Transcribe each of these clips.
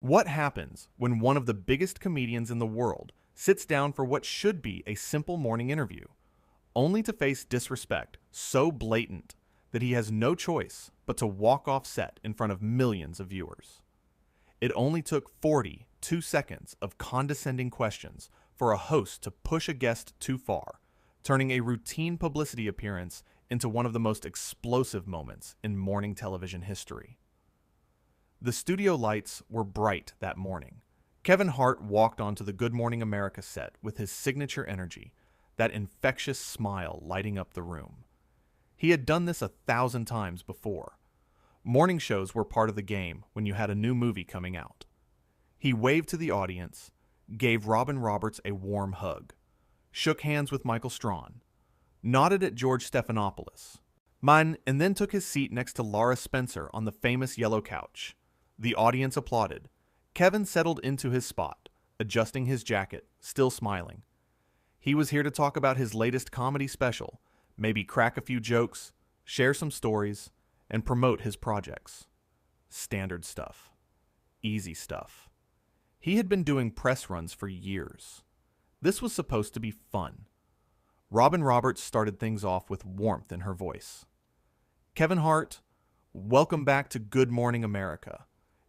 What happens when one of the biggest comedians in the world sits down for what should be a simple morning interview, only to face disrespect so blatant that he has no choice but to walk off set in front of millions of viewers? It only took 42 seconds of condescending questions for a host to push a guest too far, turning a routine publicity appearance into one of the most explosive moments in morning television history. The studio lights were bright that morning. Kevin Hart walked onto the Good Morning America set with his signature energy, that infectious smile lighting up the room. He had done this 1,000 times before. Morning shows were part of the game when you had a new movie coming out. He waved to the audience, gave Robin Roberts a warm hug, shook hands with Michael Strawn, nodded at George Stephanopoulos, and then took his seat next to Lara Spencer on the famous yellow couch. The audience applauded. Kevin settled into his spot, adjusting his jacket, still smiling. He was here to talk about his latest comedy special, maybe crack a few jokes, share some stories, and promote his projects. Standard stuff. Easy stuff. He had been doing press runs for years. This was supposed to be fun. Robin Roberts started things off with warmth in her voice. Kevin Hart, welcome back to Good Morning America.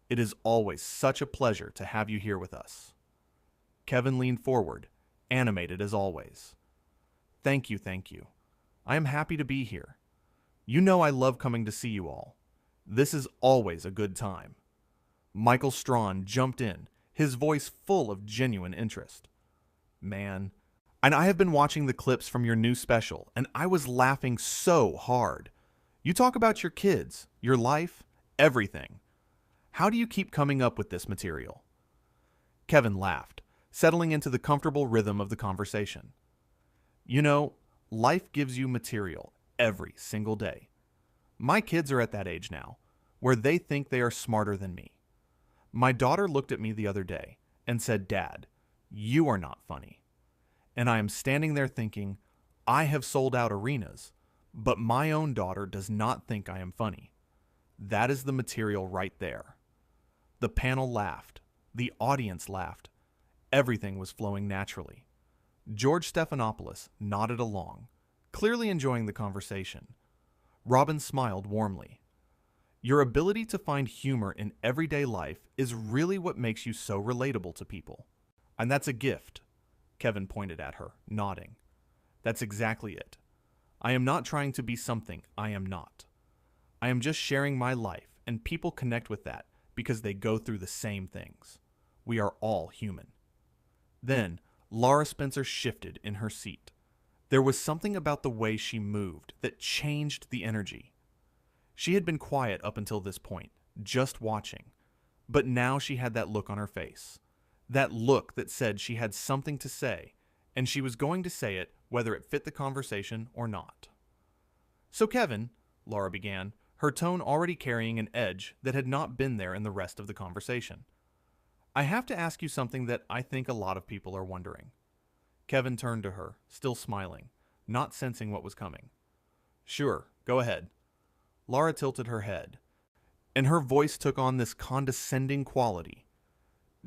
It is always such a pleasure to have you here with us. Kevin leaned forward, animated as always. Thank you, thank you. I am happy to be here. You know I love coming to see you all. This is always a good time. Michael Strawn jumped in, his voice full of genuine interest. Man, and I have been watching the clips from your new special, and I was laughing so hard. You talk about your kids, your life, everything. How do you keep coming up with this material? Kevin laughed, settling into the comfortable rhythm of the conversation. You know, life gives you material every single day. My kids are at that age now, where they think they are smarter than me. My daughter looked at me the other day and said, "Dad, you are not funny." And I am standing there thinking, I have sold out arenas, but my own daughter does not think I am funny. That is the material right there. The panel laughed. The audience laughed. Everything was flowing naturally. George Stephanopoulos nodded along, clearly enjoying the conversation. Robin smiled warmly. Your ability to find humor in everyday life is really what makes you so relatable to people. And that's a gift. Kevin pointed at her, nodding. That's exactly it. I am not trying to be something I am not. I am just sharing my life, and people connect with that because they go through the same things. We are all human. Then, Lara Spencer shifted in her seat. There was something about the way she moved that changed the energy. She had been quiet up until this point, just watching. But now she had that look on her face. That look that said she had something to say, and she was going to say it whether it fit the conversation or not. So Kevin, Lara began, her tone already carrying an edge that had not been there in the rest of the conversation. I have to ask you something that I think a lot of people are wondering. Kevin turned to her, still smiling, not sensing what was coming. Sure, go ahead. Lara tilted her head, and her voice took on this condescending quality.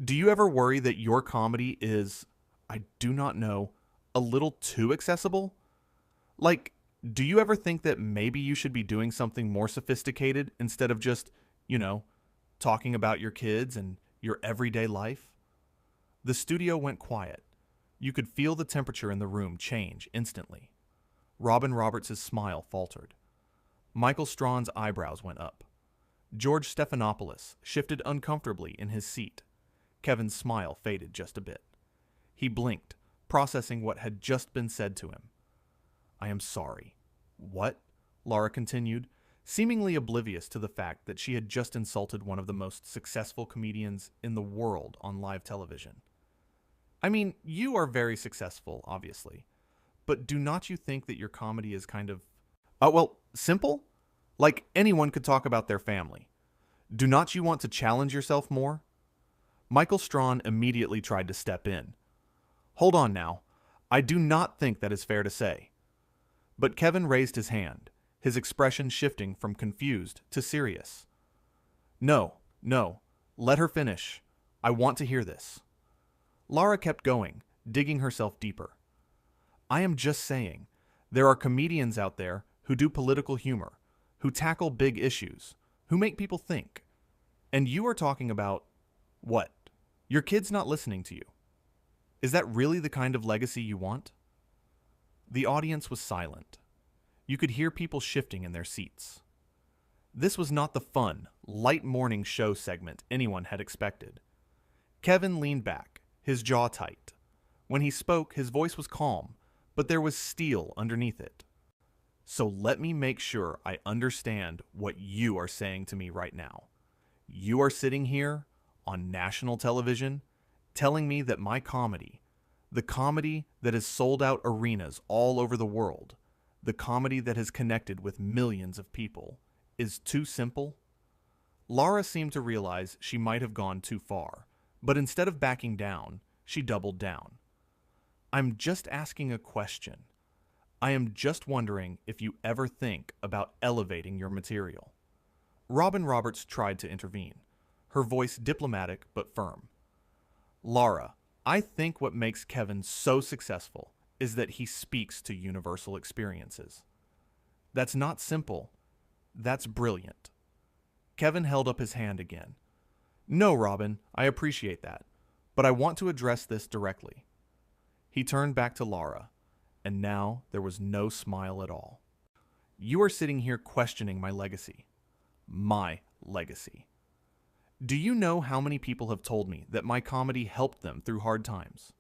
Do you ever worry that your comedy is, I do not know, a little too accessible? Like, do you ever think that maybe you should be doing something more sophisticated instead of just, talking about your kids and your everyday life? The studio went quiet. You could feel the temperature in the room change instantly. Robin Roberts' smile faltered. Michael Strawn's eyebrows went up. George Stephanopoulos shifted uncomfortably in his seat. Kevin's smile faded just a bit. He blinked, processing what had just been said to him. I am sorry. What? Lara continued, seemingly oblivious to the fact that she had just insulted one of the most successful comedians in the world on live television. I mean, you are very successful, obviously, but do not you think that your comedy is kind of, simple? Like anyone could talk about their family. Do not you want to challenge yourself more? Michael Strawn immediately tried to step in. Hold on now. I do not think that is fair to say. But Kevin raised his hand, his expression shifting from confused to serious. No, let her finish. I want to hear this. Lara kept going, digging herself deeper. I am just saying, there are comedians out there who do political humor, who tackle big issues, who make people think. And you are talking about, what? Your kid's not listening to you. Is that really the kind of legacy you want? The audience was silent. You could hear people shifting in their seats. This was not the fun, light morning show segment anyone had expected. Kevin leaned back, his jaw tight. When he spoke, his voice was calm, but there was steel underneath it. So let me make sure I understand what you are saying to me right now. You are sitting here on national television telling me that my comedy, the comedy that has sold out arenas all over the world, the comedy that has connected with millions of people, is too simple? Lara seemed to realize she might have gone too far, but instead of backing down, she doubled down. I'm just asking a question. I am just wondering if you ever think about elevating your material. Robin Roberts tried to intervene, her voice diplomatic but firm. Lara, I think what makes Kevin so successful is that he speaks to universal experiences. That's not simple. That's brilliant. Kevin held up his hand again. No, Robin, I appreciate that, but I want to address this directly. He turned back to Lara, and now there was no smile at all. You are sitting here questioning my legacy. My legacy. Do you know how many people have told me that my comedy helped them through hard times?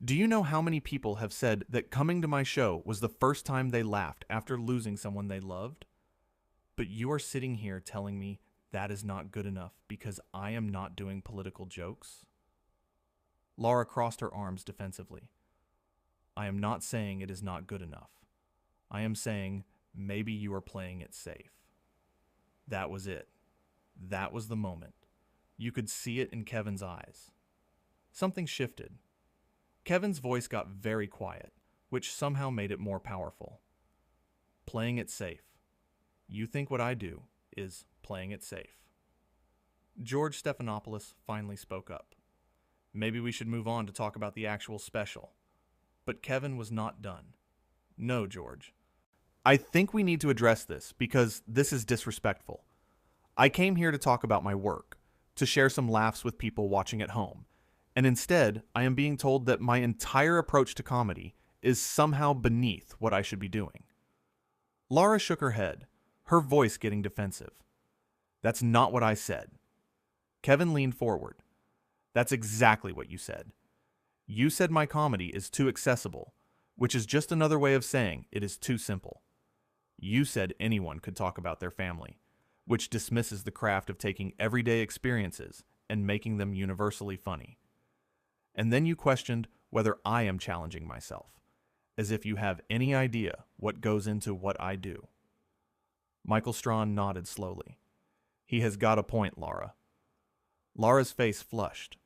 Do you know how many people have said that coming to my show was the first time they laughed after losing someone they loved? But you are sitting here telling me that is not good enough because I am not doing political jokes? Lara crossed her arms defensively. I am not saying it is not good enough. I am saying maybe you are playing it safe. That was it. That was the moment. You could see it in Kevin's eyes. Something shifted. Kevin's voice got very quiet, which somehow made it more powerful. Playing it safe. You think what I do is playing it safe. George Stephanopoulos finally spoke up. Maybe we should move on to talk about the actual special. But Kevin was not done. No, George. I think we need to address this because this is disrespectful. I came here to talk about my work, to share some laughs with people watching at home, and instead I am being told that my entire approach to comedy is somehow beneath what I should be doing. Lara shook her head, her voice getting defensive. That's not what I said. Kevin leaned forward. That's exactly what you said. You said my comedy is too accessible, which is just another way of saying it is too simple. You said anyone could talk about their family, which dismisses the craft of taking everyday experiences and making them universally funny. And then you questioned whether I am challenging myself, as if you have any idea what goes into what I do. Michael Strawn nodded slowly. He has got a point, Lara. Lara's face flushed.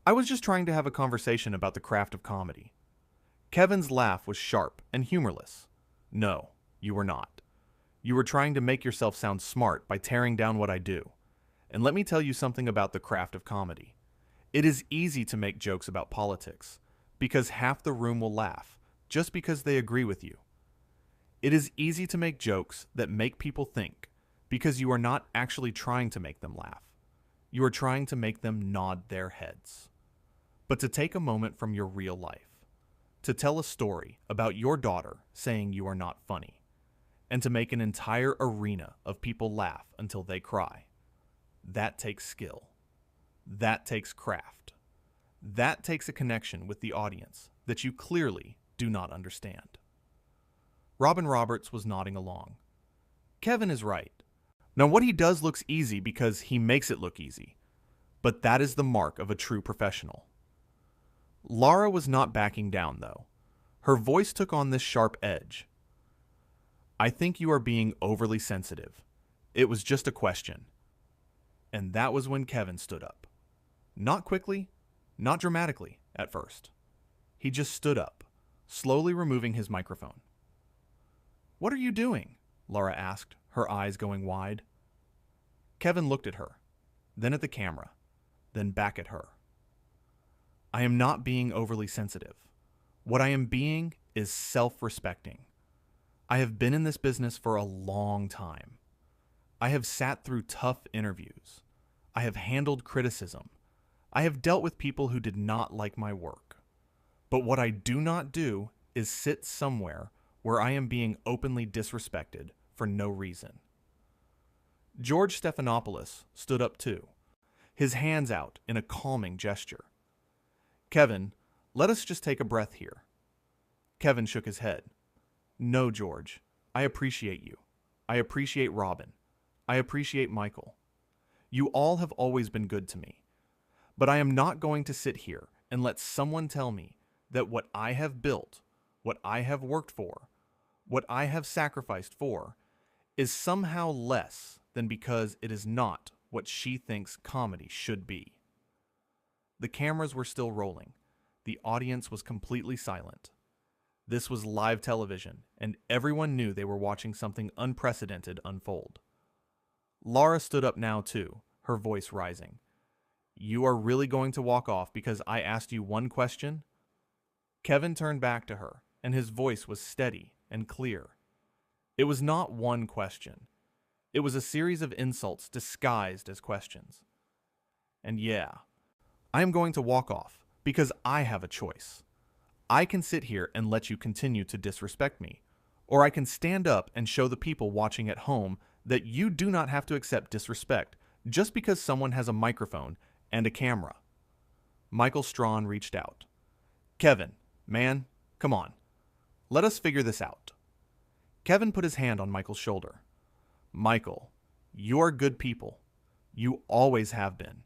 I was just trying to have a conversation about the craft of comedy. Kevin's laugh was sharp and humorless. No, you were not. You were trying to make yourself sound smart by tearing down what I do. And let me tell you something about the craft of comedy. It is easy to make jokes about politics, because half the room will laugh, just because they agree with you. It is easy to make jokes that make people think, because you are not actually trying to make them laugh. You are trying to make them nod their heads. But to take a moment from your real life, to tell a story about your daughter saying you are not funny, and to make an entire arena of people laugh until they cry, that takes skill. That takes craft. That takes a connection with the audience that you clearly do not understand. Robin Roberts was nodding along. Kevin is right. Now, what he does looks easy because he makes it look easy, but that is the mark of a true professional. Lara was not backing down, though. Her voice took on this sharp edge. I think you are being overly sensitive. It was just a question. And that was when Kevin stood up. Not quickly, not dramatically at first. He just stood up, slowly removing his microphone. What are you doing? Lara asked, her eyes going wide. Kevin looked at her, then at the camera, then back at her. I am not being overly sensitive. What I am being is self-respecting. I have been in this business for a long time. I have sat through tough interviews. I have handled criticism. I have dealt with people who did not like my work. But what I do not do is sit somewhere where I am being openly disrespected for no reason. George Stephanopoulos stood up too, his hands out in a calming gesture. Kevin, let us just take a breath here. Kevin shook his head. No, George, I appreciate you. I appreciate Robin. I appreciate Michael. You all have always been good to me. But I am not going to sit here and let someone tell me that what I have built, what I have worked for, what I have sacrificed for, is somehow less than because it is not what she thinks comedy should be. The cameras were still rolling. The audience was completely silent. This was live television, and everyone knew they were watching something unprecedented unfold. Lara stood up now too, her voice rising. You are really going to walk off because I asked you one question? Kevin turned back to her, and his voice was steady and clear. It was not one question. It was a series of insults disguised as questions. And yeah, I am going to walk off because I have a choice. I can sit here and let you continue to disrespect me, or I can stand up and show the people watching at home that you do not have to accept disrespect just because someone has a microphone and a camera. Michael Strawn reached out. Kevin, man, come on. Let us figure this out. Kevin put his hand on Michael's shoulder. Michael, you are good people. You always have been.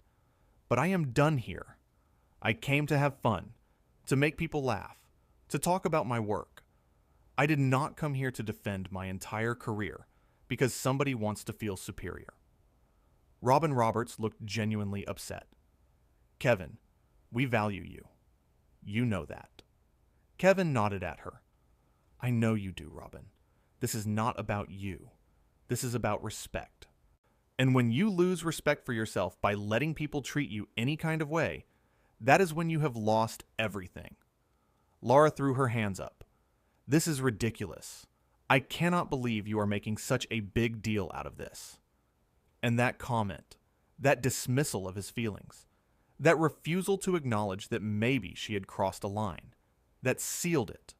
But I am done here. I came to have fun, to make people laugh, to talk about my work. I did not come here to defend my entire career because somebody wants to feel superior. Robin Roberts looked genuinely upset. Kevin, we value you. You know that. Kevin nodded at her. I know you do, Robin. This is not about you. This is about respect. And when you lose respect for yourself by letting people treat you any kind of way, that is when you have lost everything. Lara threw her hands up. This is ridiculous. I cannot believe you are making such a big deal out of this. And that comment, that dismissal of his feelings, that refusal to acknowledge that maybe she had crossed a line, that sealed it.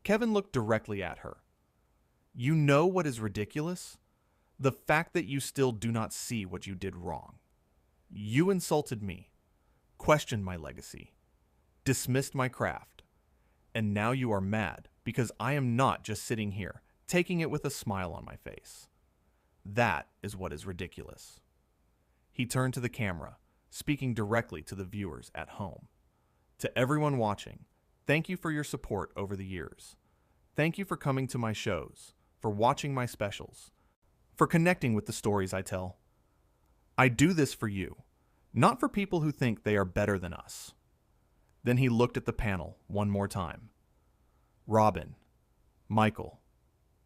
Kevin looked directly at her. You know what is ridiculous? The fact that you still do not see what you did wrong. You insulted me, questioned my legacy, dismissed my craft, and now you are mad because I am not just sitting here, taking it with a smile on my face. That is what is ridiculous. He turned to the camera, speaking directly to the viewers at home. To everyone watching, thank you for your support over the years. Thank you for coming to my shows, for watching my specials, for connecting with the stories I tell. I do this for you, not for people who think they are better than us. Then he looked at the panel one more time. Robin, Michael,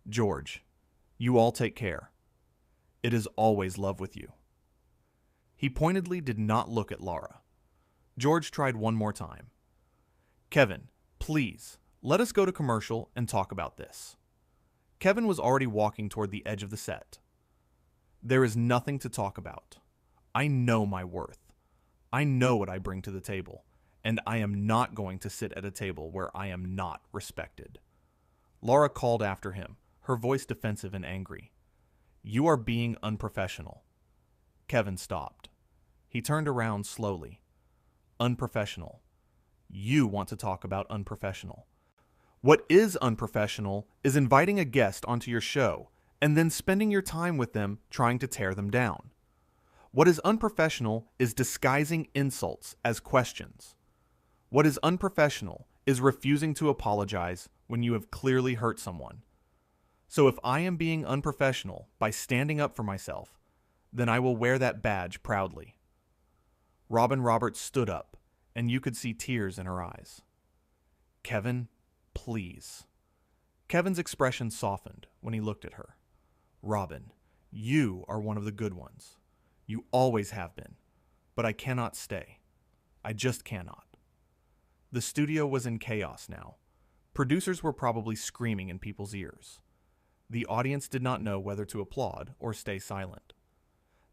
George, you all take care. It is always love with you. He pointedly did not look at Lara. George tried one more time. Kevin, please, let us go to commercial and talk about this. Kevin was already walking toward the edge of the set. There is nothing to talk about. I know my worth. I know what I bring to the table, and I am not going to sit at a table where I am not respected. Lara called after him, her voice defensive and angry. You are being unprofessional. Kevin stopped. He turned around slowly. Unprofessional. You want to talk about unprofessional. What is unprofessional is inviting a guest onto your show and then spending your time with them trying to tear them down. What is unprofessional is disguising insults as questions. What is unprofessional is refusing to apologize when you have clearly hurt someone. So if I am being unprofessional by standing up for myself, then I will wear that badge proudly. Robin Roberts stood up, and you could see tears in her eyes. Kevin, please. Kevin's expression softened when he looked at her. Robin, you are one of the good ones. You always have been. But I cannot stay. I just cannot. The studio was in chaos now. Producers were probably screaming in people's ears. The audience did not know whether to applaud or stay silent.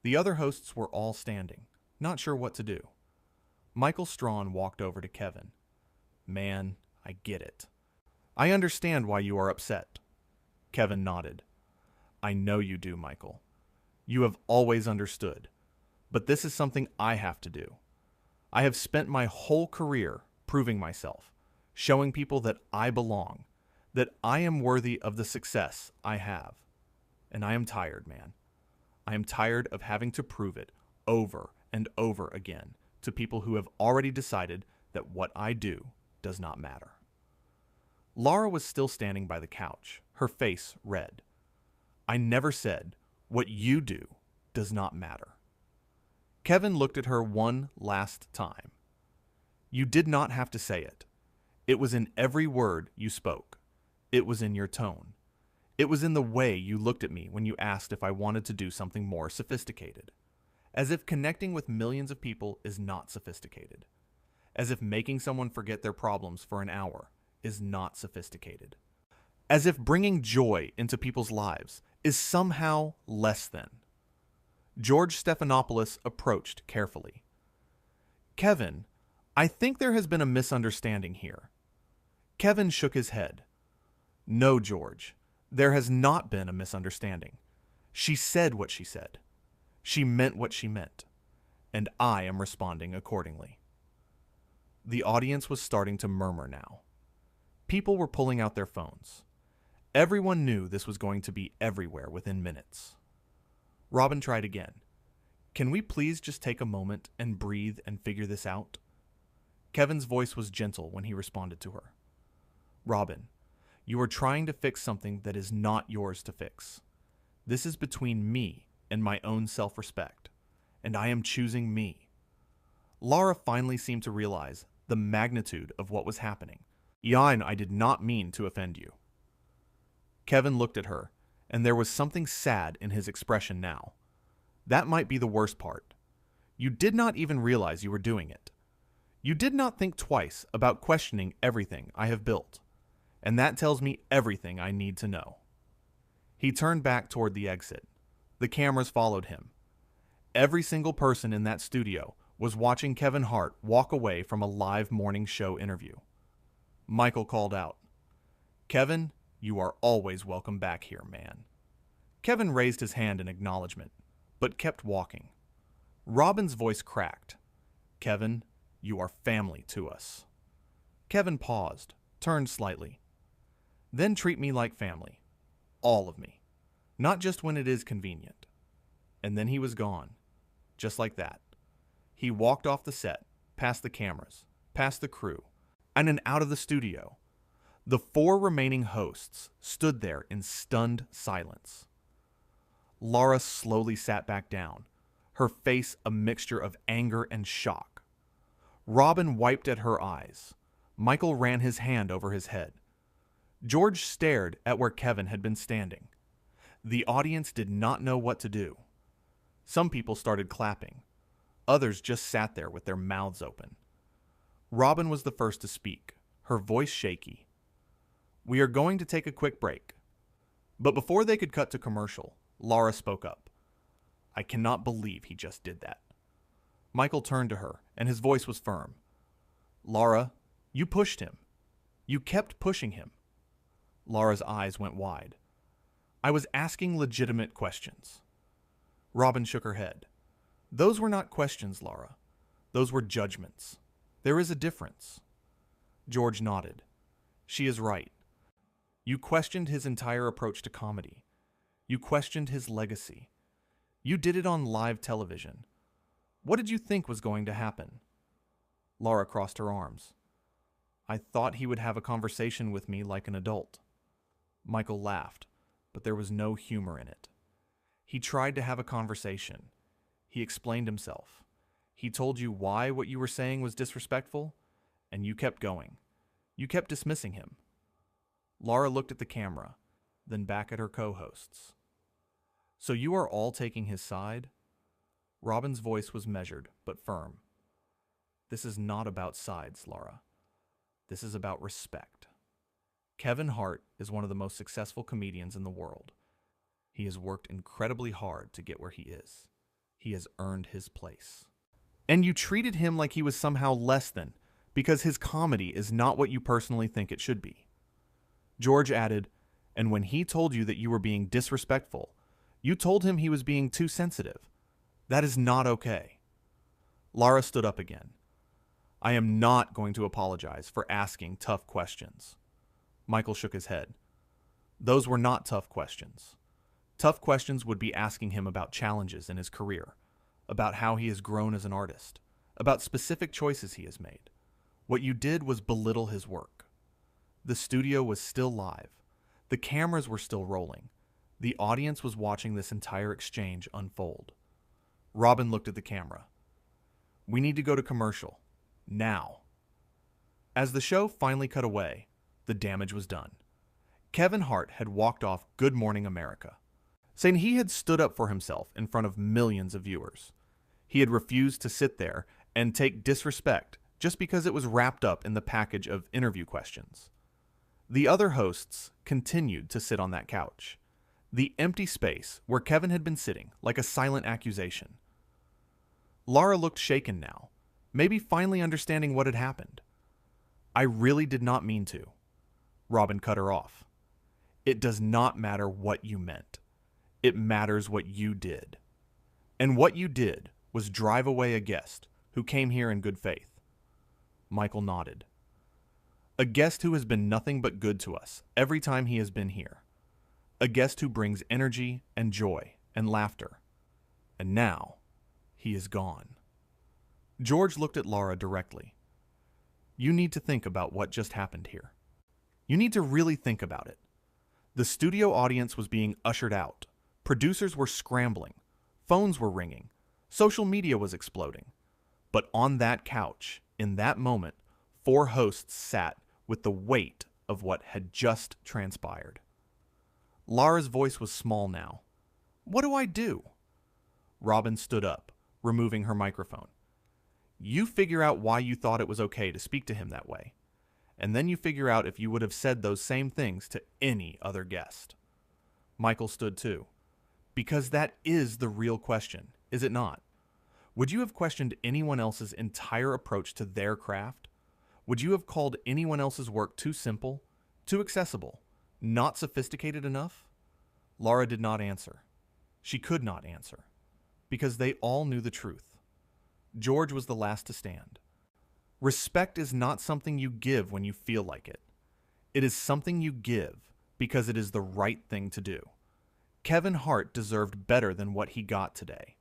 The other hosts were all standing, not sure what to do. Michael Strawn walked over to Kevin. "Man, I get it. I understand why you are upset." Kevin nodded. "I know you do, Michael. You have always understood. But this is something I have to do. I have spent my whole career proving myself, showing people that I belong, that I am worthy of the success I have. And I am tired, man. I am tired of having to prove it over and over again to people who have already decided that what I do does not matter." Lara was still standing by the couch, her face red. "I never said what you do does not matter." Kevin looked at her one last time. "You did not have to say it. It was in every word you spoke. It was in your tone. It was in the way you looked at me when you asked if I wanted to do something more sophisticated. As if connecting with millions of people is not sophisticated. As if making someone forget their problems for an hour is not sophisticated. As if bringing joy into people's lives is somehow less than." George Stephanopoulos approached carefully. "Kevin, I think there has been a misunderstanding here." Kevin shook his head. "No, George, there has not been a misunderstanding. She said what she said. She meant what she meant. And I am responding accordingly." The audience was starting to murmur now. People were pulling out their phones. Everyone knew this was going to be everywhere within minutes. Robin tried again. "Can we please just take a moment and breathe and figure this out?" Kevin's voice was gentle when he responded to her. "Robin, you are trying to fix something that is not yours to fix. This is between me and my own self-respect, and I am choosing me." Lara finally seemed to realize the magnitude of what was happening. "Jan, I did not mean to offend you." Kevin looked at her, and there was something sad in his expression now. That might be the worst part. You did not even realize you were doing it. You did not think twice about questioning everything I have built, and that tells me everything I need to know. He turned back toward the exit. The cameras followed him. Every single person in that studio was watching Kevin Hart walk away from a live morning show interview. Michael called out, "Kevin, you are always welcome back here, man." Kevin raised his hand in acknowledgement, but kept walking. Robin's voice cracked. "Kevin, you are family to us." Kevin paused, turned slightly. "Then treat me like family. All of me. Not just when it is convenient." And then he was gone. Just like that. He walked off the set, past the cameras, past the crew, and then out of the studio. The 4 remaining hosts stood there in stunned silence. Lara slowly sat back down, her face a mixture of anger and shock. Robin wiped at her eyes. Michael ran his hand over his head. George stared at where Kevin had been standing. The audience did not know what to do. Some people started clapping. Others just sat there with their mouths open. Robin was the first to speak, her voice shaky. "We are going to take a quick break." But before they could cut to commercial, Lara spoke up. "I cannot believe he just did that." Michael turned to her, and his voice was firm. "Lara, you pushed him. You kept pushing him." Lara's eyes went wide. "I was asking legitimate questions." Robin shook her head. "Those were not questions, Lara. Those were judgments. There is a difference." George nodded. "She is right. You questioned his entire approach to comedy. You questioned his legacy. You did it on live television. What did you think was going to happen?" Lara crossed her arms. "I thought he would have a conversation with me like an adult." Michael laughed, but there was no humor in it. "He tried to have a conversation. He explained himself. He told you why what you were saying was disrespectful, and you kept going. You kept dismissing him." Lara looked at the camera, then back at her co-hosts. "So you are all taking his side?" Robin's voice was measured but firm. This is not about sides, Lara. This is about respect. Kevin Hart is one of the most successful comedians in the world. He has worked incredibly hard to get where he is. He has earned his place. And you treated him like he was somehow less than, because his comedy is not what you personally think it should be. George added, and when he told you that you were being disrespectful, you told him he was being too sensitive. That is not okay. Lara stood up again. I am not going to apologize for asking tough questions. Michael shook his head. Those were not tough questions. Tough questions would be asking him about challenges in his career, about how he has grown as an artist, about specific choices he has made. What you did was belittle his work. The studio was still live. The cameras were still rolling. The audience was watching this entire exchange unfold. Robin looked at the camera. We need to go to commercial. Now. As the show finally cut away, the damage was done. Kevin Hart had walked off Good Morning America, saying he had stood up for himself in front of millions of viewers. He had refused to sit there and take disrespect just because it was wrapped up in the package of interview questions. The other hosts continued to sit on that couch, the empty space where Kevin had been sitting like a silent accusation. Lara looked shaken now, maybe finally understanding what had happened. I really did not mean to. Robin cut her off. It does not matter what you meant. It matters what you did. And what you did was drive away a guest who came here in good faith. Michael nodded. A guest who has been nothing but good to us every time he has been here. A guest who brings energy and joy and laughter. And now, he is gone. George looked at Lara directly. You need to think about what just happened here. You need to really think about it. The studio audience was being ushered out. Producers were scrambling. Phones were ringing. Social media was exploding. But on that couch, in that moment, 4 hosts sat with the weight of what had just transpired. Lara's voice was small now. What do I do? Robin stood up, removing her microphone. You figure out why you thought it was okay to speak to him that way. And then you figure out if you would have said those same things to any other guest. Michael stood too. Because that is the real question, is it not? Would you have questioned anyone else's entire approach to their craft? Would you have called anyone else's work too simple, too accessible, not sophisticated enough? Lara did not answer. She could not answer. Because they all knew the truth. George was the last to stand. Respect is not something you give when you feel like it. It is something you give because it is the right thing to do. Kevin Hart deserved better than what he got today.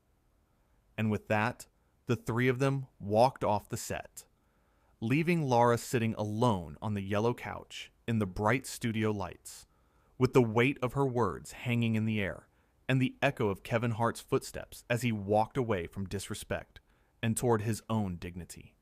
And with that, the 3 of them walked off the set, leaving Lara sitting alone on the yellow couch in the bright studio lights, with the weight of her words hanging in the air and the echo of Kevin Hart's footsteps as he walked away from disrespect and toward his own dignity.